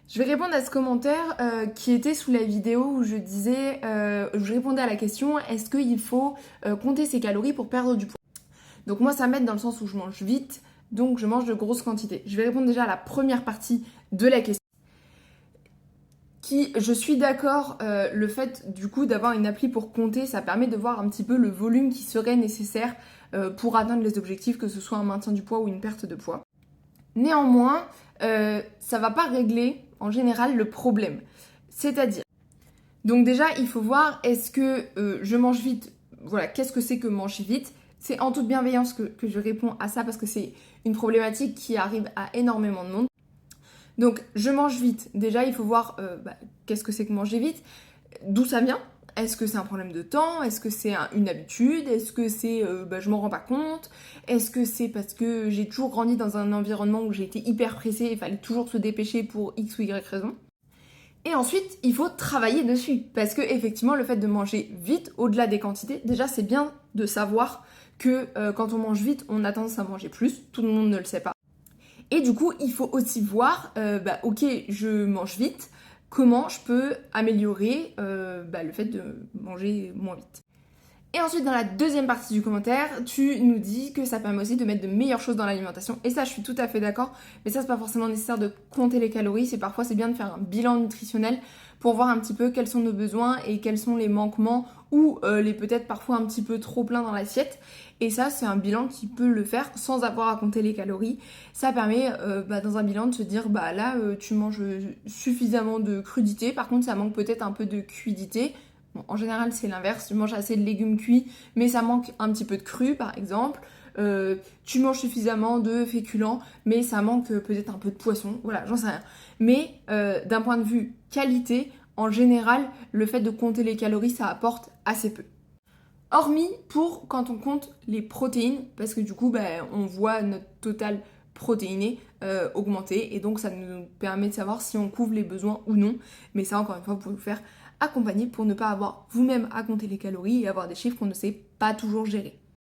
Je vais répondre à ce commentaire qui était sous la vidéo où je disais, je répondais à la question est-ce qu'il faut compter ses calories pour perdre du poids? Donc moi ça m'aide dans le sens où je mange vite, donc je mange de grosses quantités. Je vais répondre déjà à la première partie de la question. Je suis d'accord, le fait du coup d'avoir une appli pour compter, ça permet de voir un petit peu le volume qui serait nécessaire pour atteindre les objectifs, que ce soit un maintien du poids ou une perte de poids. Néanmoins, ça va pas régler en général le problème. C'est-à-dire, donc déjà, il faut voir est-ce que je mange vite. Voilà, qu'est-ce que c'est que manger vite? C'est en toute bienveillance que je réponds à ça parce que c'est une problématique qui arrive à énormément de monde. Donc, je mange vite. Déjà, il faut voir qu'est-ce que c'est que manger vite, d'où ça vient. Est-ce que c'est un problème de temps? Est-ce que c'est une habitude? Est-ce que c'est je m'en rends pas compte? Est-ce que c'est parce que j'ai toujours grandi dans un environnement où j'ai été hyper pressée et il fallait toujours se dépêcher pour X ou Y raison? Et ensuite, il faut travailler dessus. Parce que effectivement, le fait de manger vite, au-delà des quantités, déjà c'est bien de savoir que quand on mange vite, on a tendance à manger plus. Tout le monde ne le sait pas. Et du coup, il faut aussi voir, ok, je mange vite, comment je peux améliorer le fait de manger moins vite. Et ensuite, dans la deuxième partie du commentaire, tu nous dis que ça permet aussi de mettre de meilleures choses dans l'alimentation. Et ça, je suis tout à fait d'accord. Mais ça, c'est pas forcément nécessaire de compter les calories. C'est bien de faire un bilan nutritionnel pour voir un petit peu quels sont nos besoins et quels sont les manquements ou les peut-être parfois un petit peu trop plein dans l'assiette. Et ça, c'est un bilan qui peut le faire sans avoir à compter les calories. Ça permet dans un bilan de se dire, tu manges suffisamment de crudité. Par contre, ça manque peut-être un peu de cuidité. Bon, en général, c'est l'inverse. Tu manges assez de légumes cuits, mais ça manque un petit peu de cru, par exemple. Tu manges suffisamment de féculents, mais ça manque peut-être un peu de poisson. Voilà, j'en sais rien. Mais d'un point de vue qualité, en général, le fait de compter les calories, ça apporte assez peu. Hormis pour quand on compte les protéines, parce que du coup, on voit notre total protéiné augmenter, et donc ça nous permet de savoir si on couvre les besoins ou non. Mais ça, encore une fois, vous pouvez vous faire accompagner pour ne pas avoir vous-même à compter les calories et avoir des chiffres qu'on ne sait pas toujours gérer.